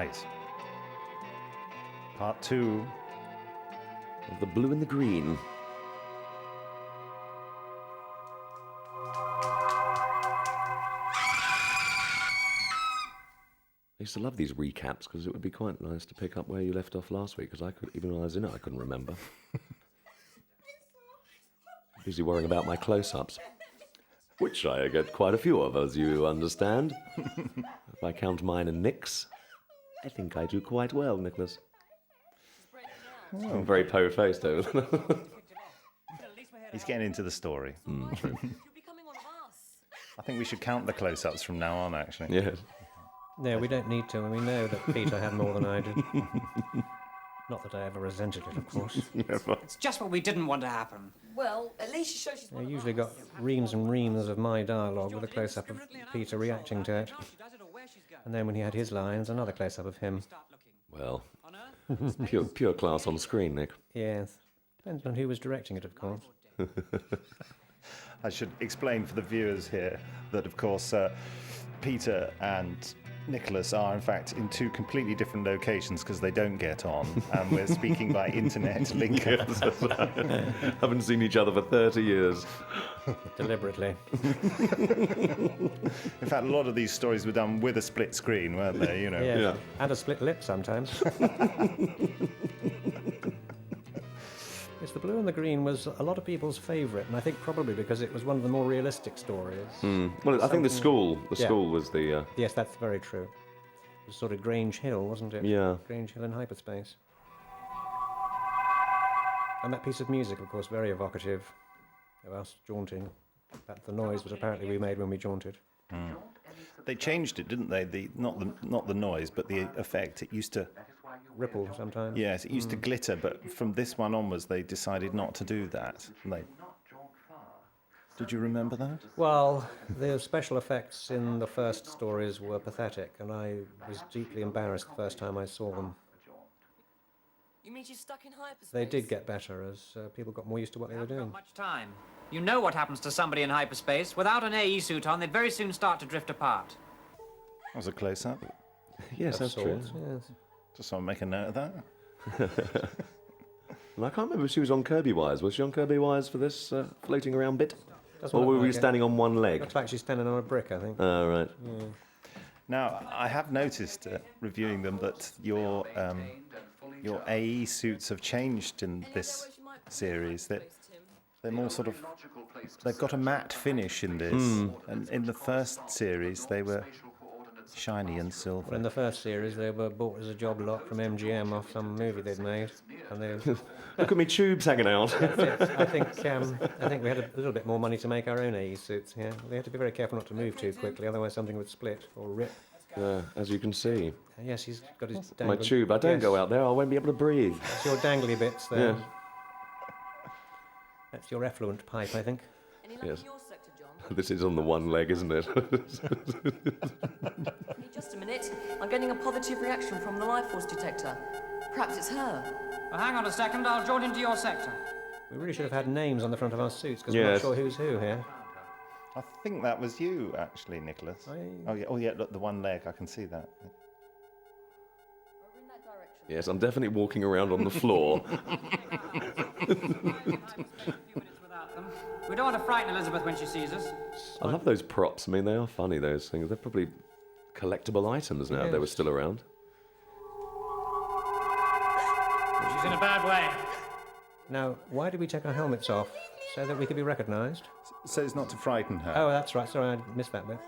Right. Part 2 of the blue and the green. I used to love these recaps because it would be quite nice to pick up where you left off last week, because even when I was in it, I couldn't remember. Busy worrying about my close-ups, which I get quite a few of, as you understand. If I count mine and Nick's, I think I do quite well, Nicholas. I'm very po-faced over. He's getting into the story. True. I think we should count the close-ups from now on, actually. Yes. No, we don't need to, and we know that Peter had more than I did. Not that I ever resented it, of course. It's just what we didn't want to happen. Well, at least she shows she's I usually got reams and reams of my dialogue with a close-up of Peter reacting to it. And then when he had his lines, another close-up of him. Well, pure class on screen, Nick. Yes. Depends on who was directing it, of course. I should explain for the viewers here that, of course, Peter and Nicholas are, in fact, in two completely different locations because they don't get on, and we're speaking by internet link. Yes, haven't seen each other for 30 years. Deliberately. In fact, a lot of these stories were done with a split screen, weren't they? You know. Yeah. And a split lip sometimes. Yes, the blue and the green was a lot of people's favourite, and I think probably because it was one of the more realistic stories. Well, I think the school was the... Yes, that's very true. It was sort of Grange Hill, wasn't it? Yeah. Grange Hill in hyperspace. And that piece of music, of course, very evocative of us jaunting. That the noise was apparently we made when we jaunted. They changed it, didn't they? Not the noise, but the effect. It used to ripple sometimes. Yes, it used to glitter, but from this one onwards, they decided not to do that. Did you remember that? Well, the special effects in the first stories were pathetic, and I was deeply embarrassed the first time I saw them. You mean she's stuck in hyperspace? They did get better as people got more used to what they were doing. Not much time. You know what happens to somebody in hyperspace. Without an AE suit on, they'd very soon start to drift apart. That was a close-up. Yes, that's true. Yes. Just want to make a note of that. And I can't remember if she was on Kirby Wires. Was she on Kirby Wires for this floating around bit? Doesn't Or look were like we it. standing on one leg? Looks like she's standing on a brick, I think. Oh, right. Yeah. Now, I have noticed, reviewing them, that your AE suits have changed in this series. They're more sort of... They've got a matte finish in this. And in the first series, they were shiny and silver. Well, in the first series, they were bought as a job lot from MGM off some movie they'd made, and they. Look at me tubes hanging out. I think we had a little bit more money to make our own AE suits. Yeah, they had to be very careful not to move too quickly, otherwise something would split or rip. As you can see. Yes, he's got his dangly... My tube. I don't go out there. I won't be able to breathe. That's your dangly bits there. Yeah. That's your effluent pipe, I think. Any luck Yes. in your sector, John? This is on the one leg, isn't it? Just a minute. I'm getting a positive reaction from the life force detector. Perhaps it's her. Well, hang on a second. I'll join into your sector. We really should have had names on the front of our suits, because we're Yes. not sure who's who here. I think that was you, actually, Nicholas. Oh yeah, look, the one leg, I can see that. Over in that direction. Yes, I'm definitely walking around on the floor. We don't want to frighten Elizabeth when she sees us. I love those props. I mean, they are funny, those things. They're probably collectible items now if they were still around. She's in a bad way. Now, why did we take our helmets off? So that we could be recognised? So as not to frighten her. Oh, that's right. Sorry, I missed that bit.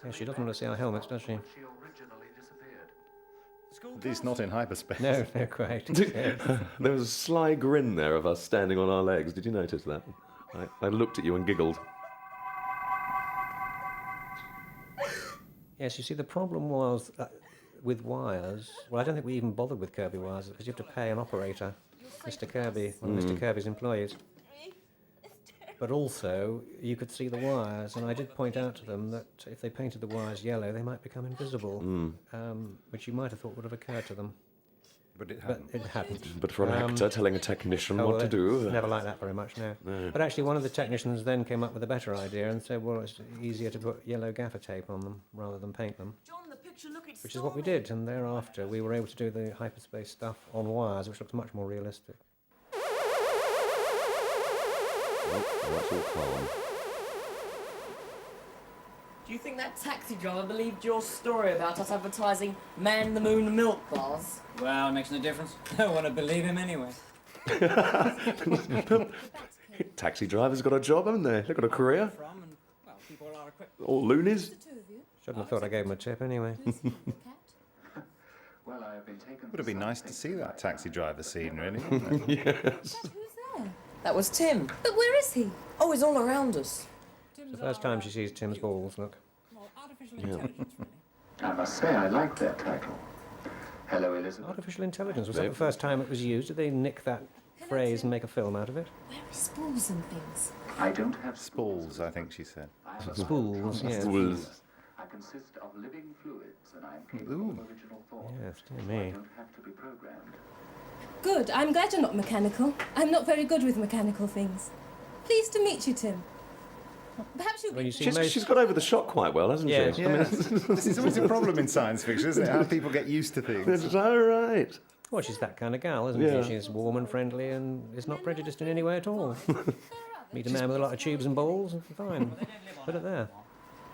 Yeah, she doesn't want to see our helmets, does she? At least not in hyperspace. No, quite. Yes. There was a sly grin there of us standing on our legs. Did you notice that? I looked at you and giggled. Yes, you see, the problem was with wires. Well, I don't think we even bothered with Kirby Wires because you have to pay an operator, Mr. Kirby, one of Mr. Kirby's employees. But also, you could see the wires, and I did point out to them that if they painted the wires yellow, they might become invisible, which you might have thought would have occurred to them. But it But hadn't. it hadn't. But for an actor telling a technician Oh, what well, to do... Never like that very much, no. But actually, one of the technicians then came up with a better idea and said, well, it's easier to put yellow gaffer tape on them rather than paint them. John, the which is what we did, and thereafter we were able to do the hyperspace stuff on wires, which looked much more realistic. Oh, that's all calm. Do you think that taxi driver believed your story about us advertising man-the-moon milk bars? Well, it makes no difference. No one would believe him anyway. Taxi drivers got a job, haven't they? They've got a career. People are equipped. All loonies. Shouldn't have thought I gave him a tip anyway. Would have been nice to see that taxi driver scene, really, wouldn't it? Yes. Who's there? That was Tim. But where is he? Oh, he's all around us. It's the first time she sees Tim's balls, look. Artificial intelligence, really. I must say I like that title. Hello, Elizabeth. Artificial intelligence, was that the first time it was used? Did they nick that phrase and make a film out of it? Where are spools and things? I don't have Spools, I think she said. Spools, yes. Spools. I consist of living fluids, and I am capable of original thought. Yes, dear So me. I don't have to be programmed. Good, I'm glad you're not mechanical. I'm not very good with mechanical things. Pleased to meet you, Tim. Perhaps you'll When be... you see most... She's got over the shock quite well, hasn't Yeah. she? Yeah, this is always a problem in science fiction, isn't it? How people get used to things. It's all right. Well, she's that kind of gal, isn't Yeah. she? She's warm and friendly and is not prejudiced in any way at all. Meet a man with a lot of tubes and balls, and fine. Put it there.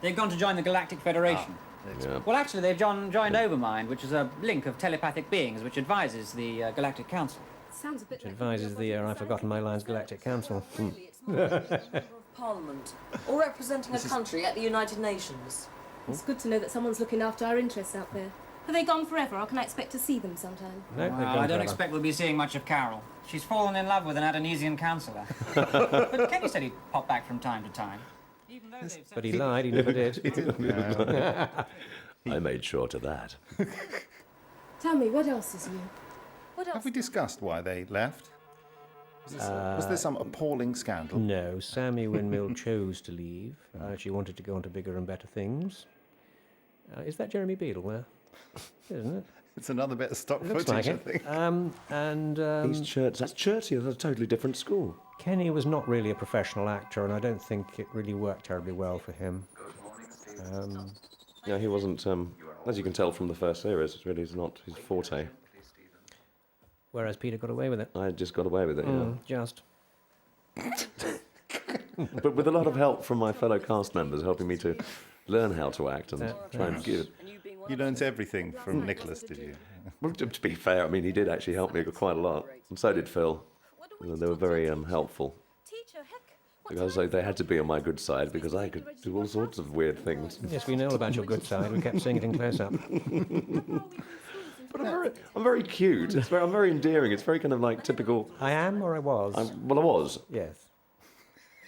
They've gone to join the Galactic Federation. Yeah. Well, actually, they've joined Overmind, which is a link of telepathic beings which advises the Galactic Council. Sounds a bit Which advises the I've forgotten my lines Galactic Council. Parliament, or representing a country at the United Nations. It's good to know that someone's looking after our interests out there. Have they gone forever, or can I expect to see them sometime? No, they've Well, gone I don't forever. expect we'll be seeing much of Carol. She's fallen in love with an Indonesian counsellor. But Kenny said he'd pop back from time to time. Even though they've But he lied, he never did. I made sure to that. Tell me, what else is new? What else? Have we discussed why they left? Was there some appalling scandal? No, Sammy Windmill chose to leave. She wanted to go on to bigger and better things. Is that Jeremy Beadle there? Isn't it? It's another bit of stock Looks footage, like I it. think. He's Church. That's Chertsey. That's a totally different school. Kenny was not really a professional actor, and I don't think it really worked terribly well for him. Yeah, he wasn't. As you can tell from the first series, it really is not his forte. Whereas Peter got away with it. I just got away with it. Just. But with a lot of help from my fellow cast members, helping me to learn how to act and try and give it. You learnt everything from Nicholas, did you? Well, to be fair, I mean, he did actually help me quite a lot, and so did Phil. They were very helpful. Teacher, heck, what Because time they had to be on my good side because I could do all sorts of weird things. Yes, we know about your good side. We kept seeing it in close up. But I'm very cute. I'm very endearing. It's very kind of like typical. I am, or I was? I was. Yes.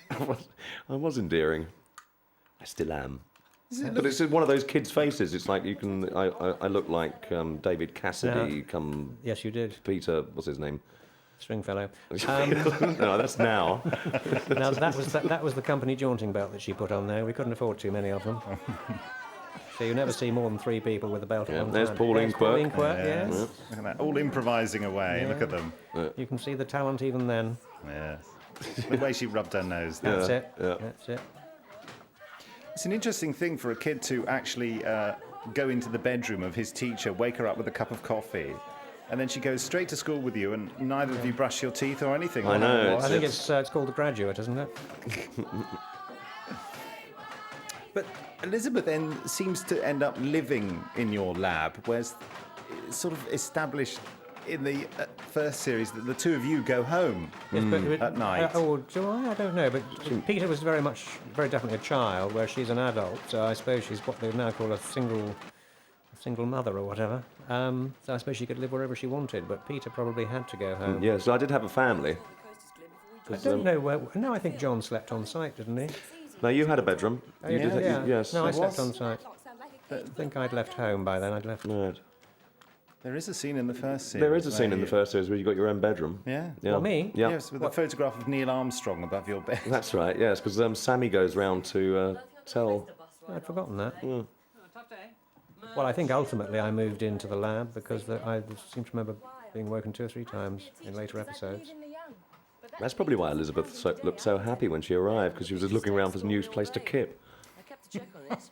I was endearing. I still am. But it's one of those kids' faces. It's like you can. I look like David Cassidy. Come Yes, you did. Peter. What's his name? Stringfellow. No, that's now. Now that was the company jaunting belt that she put on there. We couldn't afford too many of them. So you never see more than 3 people with the belt Yeah, at one there's time. Pauline Quirk. Pauline Quirk, yes. Look at that, all improvising away. Yeah. Look at them. You can see the talent even then. Yes. The way she rubbed her nose. That's it. yeah. That's it. It's an interesting thing for a kid to actually go into the bedroom of his teacher, wake her up with a cup of coffee, and then she goes straight to school with you, and neither of you brush your teeth or anything. I know, I think it's called The Graduate, isn't it? But Elizabeth then seems to end up living in your lab, whereas it's sort of established in the first series that the two of you go home at night. Oh, do I? I don't know. But Peter was very definitely a child, where she's an adult. So I suppose she's what they now call a single mother or whatever. So I suppose she could live wherever she wanted. But Peter probably had to go home. Yeah, so I did have a family. I don't know where. No, I think John slept on site, didn't he? Now you had a bedroom. Oh, You yeah, did. yeah. Yes. No, I slept was. on site. I think I'd left home by then. I'd left. Right. There is a scene in the first series. There is a scene where in the first series where you got your own bedroom. Yeah. Yeah. Well, me? Yeah. Yes, with a photograph of Neil Armstrong above your bed. That's right. Yes, because Sammy goes round to tell. I'd forgotten that. Tough day. Well, I think ultimately I moved into the lab because I seem to remember being woken 2 or 3 times in later episodes. That's probably why Elizabeth looked so happy when she arrived, because she was just looking around for a new place to kip. I kept a check on it.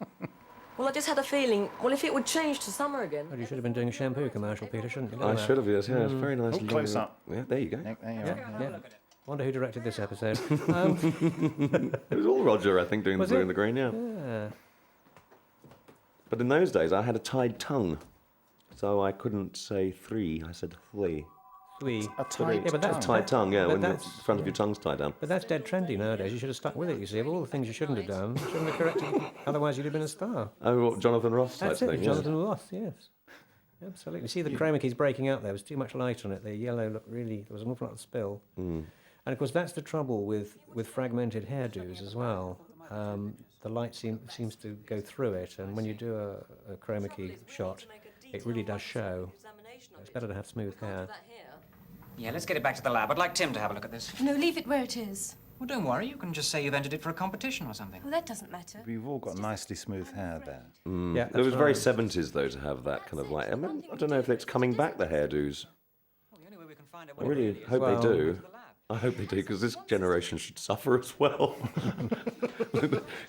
Well, I just had a feeling, well, if it would change to summer again... Well, you should have been doing a shampoo commercial, Peter, shouldn't you? Look I at that. should have, yes. Yeah, it's very nice. Oh, close up. Yeah, there you go. There you Yeah, are. yeah. Wonder who directed this episode. It was all Roger, I think, doing the Was blue it? and the green, yeah. Yeah. But in those days, I had a tied tongue. So I couldn't say three, I said three. Three. A tight Yeah, but that's Tied tongue, yeah, but when the that's- front of your tongue's tied down. But that's dead trendy nowadays. You should have stuck with it, you see. Of all the things you shouldn't have done, you shouldn't have corrected it. Otherwise, you'd have been a star. Oh, what, Jonathan Ross type That's it, thing, yeah. Jonathan Ross, yes. Absolutely. See, the chroma key's breaking out there. There was too much light on it. The yellow looked really... There was an awful lot of spill. And, of course, that's the trouble with fragmented hairdos as well. The light seems to go through it, and when you do a chroma key shot, it really does show. It's better to have smooth hair. Yeah, let's get it back to the lab. I'd like Tim to have a look at this. No, leave it where it is. Well, don't worry. You can just say you've entered it for a competition or something. Well, that doesn't matter. We've all got nicely smooth hair there. Yeah, It was that's very right. 70s, though, to have that kind of like... I don't know if it's coming back, the hairdos. Well, the only way we can find out I what really it really is hope Well- they do. I hope they do, because this generation should suffer as well.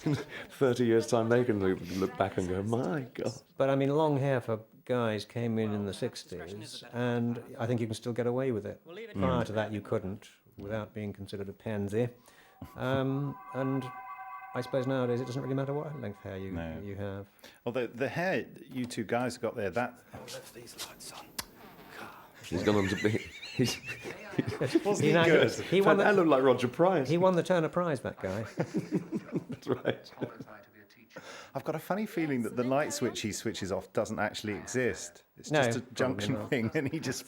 In 30 years' time, they can look back and go, my God. But, I mean, long hair for guys came in the 60s, and I think you can still get away with it. Prior to that, you couldn't, without being considered a pansy. And I suppose nowadays it doesn't really matter what length hair you have. Although the hair you two guys got there, that... Left these lights on. He's gone on to be... Wasn't he now- good? He won that the, looked like Roger Price. he won the Turner Prize, that guy. That's right. I've got a funny feeling that the light switch he switches off doesn't actually exist. It's No, just a probably junction not. thing, and he just...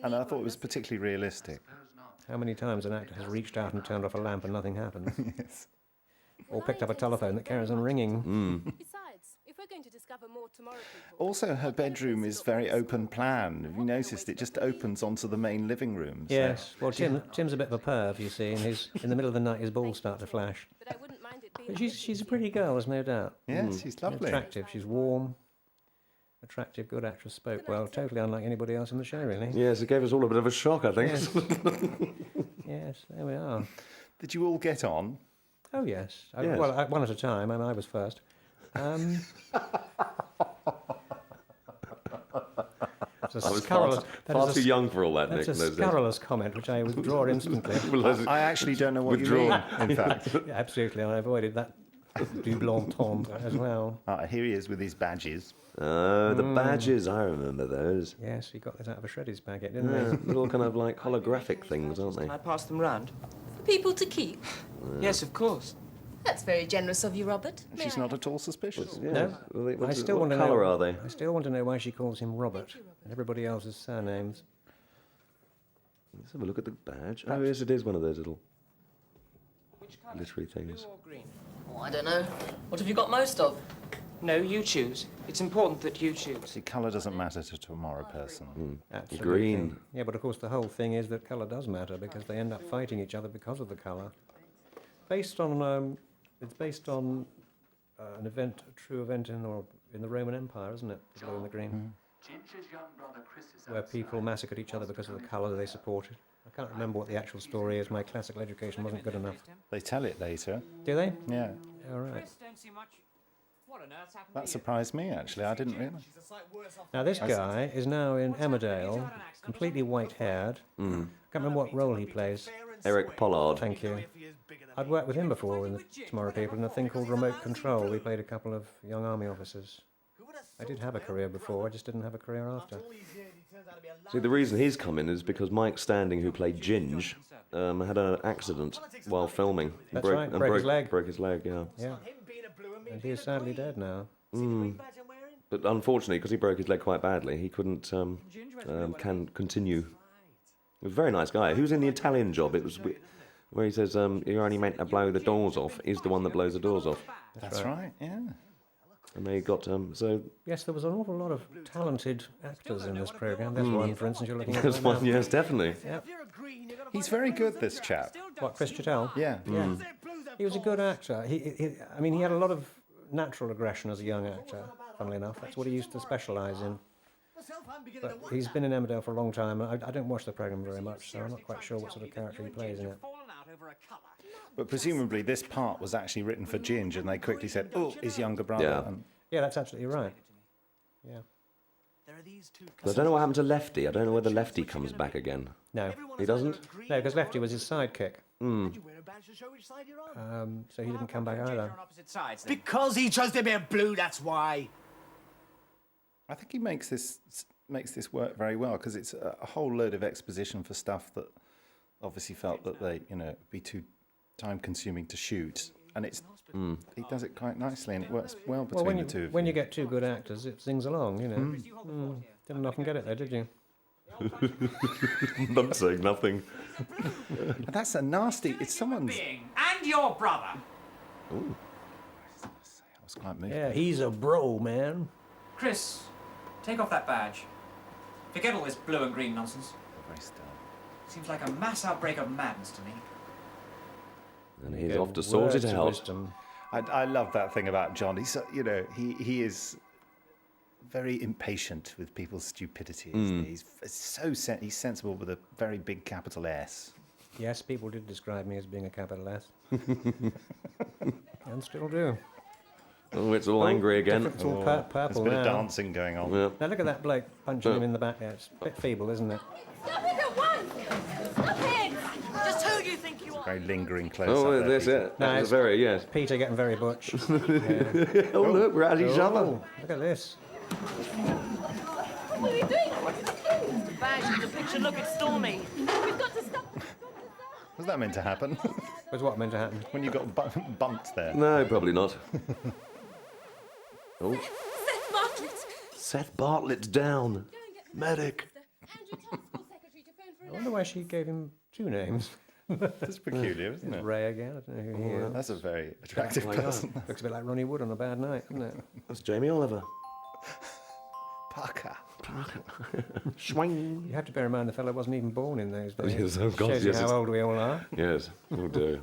And I thought it was particularly realistic. How many times an actor has reached out and turned off a lamp and nothing happens? Yes. Or picked up a telephone that carries on ringing. Besides, if we're going to discover more tomorrow people... Also, her bedroom is very open plan. Have you noticed? It just opens onto the main living room. so- Yes. Well, Tim's a bit of a perv, you see, and in the middle of the night his balls start to flash. But I wouldn't mind it being... But she's a pretty girl, there's no doubt. Yes, she's lovely. Attractive, she's warm. Attractive, good actress, spoke well, totally unlike anybody else in the show, really. Yes, it gave us all a bit of a shock, I think. Yes, yes, there we are. Did you all get on? Oh, yes. Yes. Well, one at a time, and I was first. That's a I was scurrilous, far too young for all that, Nick. that's in a those days. scurrilous comment, which I withdraw instantly. I actually don't know what you mean, in fact. Yeah, absolutely, and I avoided that double entendre as well. Here he is with his badges. Oh, the badges, I remember those. Yes, he got this out of a Shreddies packet, didn't Yeah, he? little kind of like holographic things, aren't they? Can I pass them round? For people to keep. Yes, of course. That's very generous of you, Robert. May She's I not at all suspicious. Yeah. No, What I still want to colour know. are they? I still want to know why she calls him Robert and everybody else's surnames. Let's have a look at the badge. Oh, yes, it is one of those little Which colour? glittery things. Blue or green? Oh, I don't know. What have you got most of? No, you choose. It's important that you choose. See, colour doesn't matter to a tomorrow person. Absolutely. Green. Yeah, but of course the whole thing is that colour does matter because they end up fighting each other because of the colour. Based on, it's based on an event, a true event in the Roman Empire, isn't it? The blue and the green, Ginger's young brother Chris is where people massacred each other because of the colour they supported. I can't remember what the actual story is. My classical education wasn't good enough. They tell it later. Do they? Yeah. All right. Chris, don't see much. What on earth's happened That to you? surprised me, actually. I didn't realise. Now this guy is now in Emmerdale, completely white-haired. Can't remember what role he plays. Eric Pollard. Thank you. I'd worked with him before in the Tomorrow People in a thing called Remote Control. We played a couple of young army officers. I did have a career before, I just didn't have a career after. See, the reason he's come in is because Mike Standing, who played Ginge, had an accident while filming. He That's right, broke his leg. Broke his leg, yeah. Yeah. And he is sadly dead now. But unfortunately, because he broke his leg quite badly, he couldn't can continue. He was a very nice guy. He was in the Italian Job. It was where he says, "You're only meant to blow the doors off." He's the one that blows the doors off. That's right, yeah. And they got so. Yes, there was an awful lot of talented actors in this programme. There's one, for instance, you're looking at There's right one, now. yes, definitely. He's very good, this chap. What, Chris Chattel? Yeah. Yeah. He was a good actor. I mean, he had a lot of natural aggression as a young actor, funnily enough. That's what he used to specialise in. But he's been in Emmerdale for a long time, and I don't watch the programme very much, so I'm not quite sure what sort of character he plays in it. over a colour. But presumably this part was actually written for Ginge, and they quickly said, "Oh, his younger brother." Yeah. And Yeah, that's absolutely right. Yeah. There are these two I don't know what happened to Lefty. I don't know whether Lefty comes back again. No. He doesn't? No, because Lefty was his sidekick. Hmm. You wear a badge to show which side you're on. So he didn't come back either. On opposite sides, then. Because he chose to be a blue, that's why. I think he makes this work very well, because it's a whole load of exposition for stuff that obviously felt that they, be too time-consuming to shoot, and he does it quite nicely, and it works well between Well, the two of when you. you get two good actors, it sings along, Didn't often get it though, did you? I'm saying nothing. And that's a nasty. It's someone's. And your brother. Ooh. I was quite moved. Yeah, he's a bro, man. Chris, take off that badge. Forget all this blue and green nonsense. Very still. Seems like a mass outbreak of madness to me. And he's Yeah, off to sort it words of out. wisdom. I love that thing about John. He's he is very impatient with people's stupidity. Isn't he? He's sensible with a very big capital S. Yes, people did describe me as being a capital S. And still do. Oh, it's all angry again. It's all There's purple a bit now. of dancing going on. Yeah. Now look at that bloke punching him in the back there. It's a bit feeble, isn't it? Stop it at once! Stop it! Just who do you think you are? Very lingering close Oh, up. that's it. No, That was it's- very, yes. Peter getting very butch. Yeah. Oh, look, we're at each other. Oh, look at this. What are we doing? Badge, the picture, look, it's stormy. We've got to stop. Was that meant to happen? Was what meant to happen? When you got bumped there? No, probably not. Oh, Seth Bartlett! Seth Bartlett's down. Medic. Andrew Todd, school secretary, to phone for I an wonder why she gave him two names. That's peculiar, isn't it? Ray again. I don't know who he is. That's a very attractive Like that. person. Looks a bit like Ronnie Wood on a bad night, doesn't it? That's Jamie Oliver. Parker. Swing. You have to bear in mind the fellow wasn't even born in those days. Yes, oh God, Shows you yes, how it's- old we all are. Yes, will do.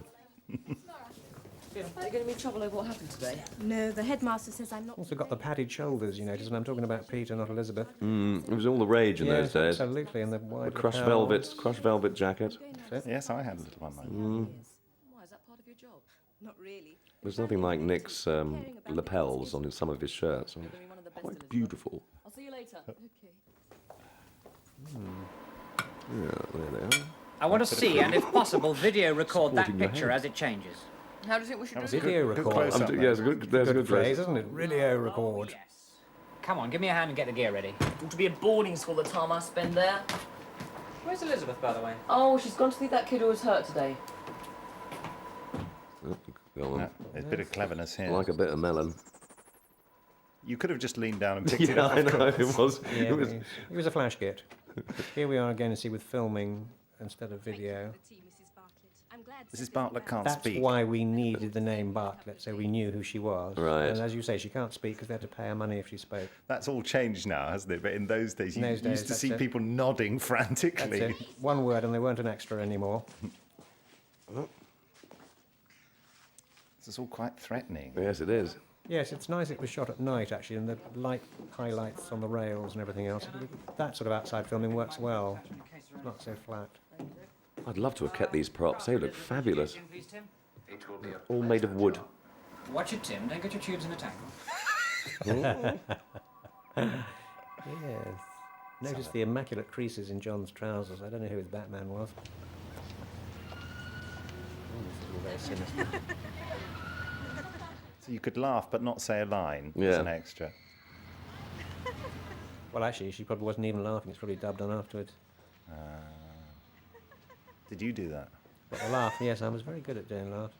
Are you going to be in trouble over what happened today? No, the headmaster says I'm not. Also got the padded shoulders, you notice, and I'm talking about Peter, not Elizabeth. It was all the rage in those days. Absolutely, and the wide The crushed velvet jacket. Yes, I had a little one like that. Why, is that part of your job? Not really. There's nothing like Nick's lapels on some of his shirts. You're one of the best Quite Elizabeth. beautiful. I'll see you later. Okay. Yeah, there they are. I want to see, and if possible, video record that Sporting your picture head. as it changes. How do you think we should do it? Video Good record. close-up there. Yes, good, there's a Good good phrase, phrase. isn't it? Video record. Yes. Come on, give me a hand and get the gear ready. Ought to be a boarding school the time I spend there. Where's Elizabeth, by the way? Oh, she's gone to see that kid who was hurt today. Oh, go on. Yeah, there's a bit of cleverness here. I like a bit of melon. You could have just leaned down and picked it Yeah, up. I know, it was. Yeah, It was it was a flash kit. Here we are again, you see, with filming instead of video. Mrs. Bartlett can't That's speak. why we needed the name Bartlett, so we knew who she was. Right. And as you say, she can't speak because they had to pay her money if she spoke. That's all changed now, hasn't it? But in those days, you In those days, used to that's see it. people nodding That's frantically. it. One word and they weren't an extra anymore. This is all quite threatening. yes, it is. Yes, it's nice it was shot at night, actually, and the light highlights on the rails and everything else. That sort of outside filming works well. It's not so flat. I'd love to have kept these props. They look fabulous. In, please, Tim. All made of wood. Watch it, Tim. Don't get your tubes in a tangle. Yes. Notice the immaculate creases in John's trousers. I don't know who his Batman was. Oh, this is all very sinister. So you could laugh but not say a line as Yeah. an extra. Well, actually, she probably wasn't even laughing. It's probably dubbed on afterwards. Did you do that? But the laugh, yes, I was very good at doing laugh.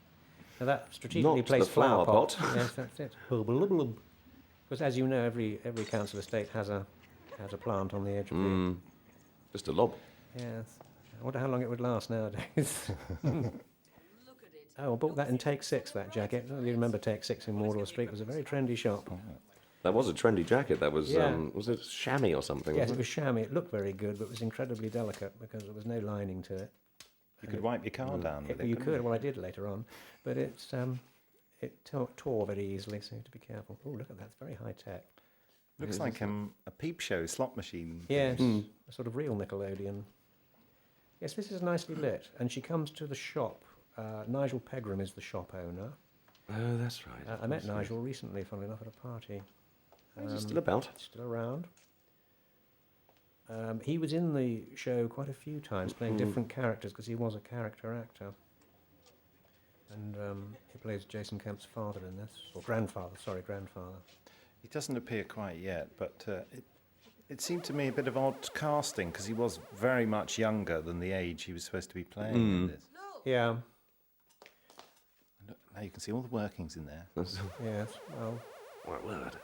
Now that strategically Not placed the flower pot. Yes, that's it. Because as you know, every council estate has a plant on the edge of the. Just a lob. Yes. I wonder how long it would last nowadays. Oh, I bought that in Take 6, that jacket. You remember Take 6 in Wardour Street? It was a very trendy shop. That was a trendy jacket. That was, Yeah. Was it chamois or something? Yes, it wasn't was chamois. It looked very good, but it was incredibly delicate because there was no lining to it. You could wipe your car down with it. You couldn't could, well, I did later on, but it tore very easily, so you have to be careful. Oh, look at that, it's very high tech. Looks like a peep show slot machine. Yes, a sort of real Nickelodeon. Yes, this is nicely lit, and she comes to the shop Nigel Pegram is the shop owner. Oh, that's right. I met Nigel recently, funnily enough, at a party. Is he still about? Still around. He was in the show quite a few times, playing different characters, because he was a character actor. And he plays Jason Kemp's father in this, or grandfather. He doesn't appear quite yet, but it seemed to me a bit of odd casting because he was very much younger than the age he was supposed to be playing in this. Yeah. Now you can see all the workings in there. Yes. Well. What word?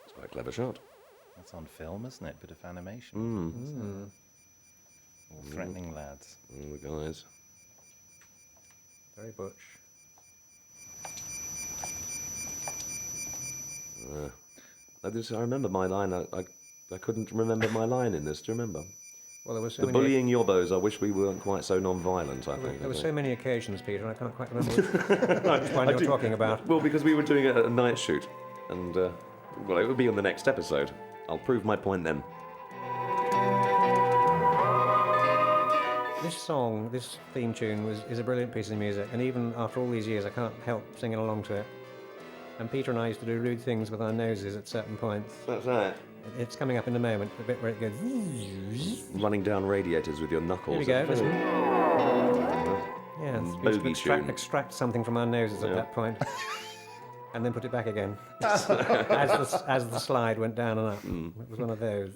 It's quite a clever shot. That's on film, isn't it? Bit of animation. All threatening lads. All the guys. Very butch. I remember my line. I couldn't remember my line in this. Do you remember? Well, there were so The many. bullying yobbos. I wish we weren't quite so non-violent. I think. There were so many occasions, Peter, and I can't quite remember which one you're talking about. Well, because we were doing a night shoot, and well, it would be on the next episode. I'll prove my point then. This song, this theme tune, is a brilliant piece of music, and even after all these years, I can't help singing along to it. And Peter and I used to do rude things with our noses at certain points. That's right. It's coming up in a moment, the bit where it goes. Running down radiators with your knuckles. Here we go, listen. Yes, we used to Bogey extract something from our noses at that point, and then put it back again, as the slide went down and up. It was one of those.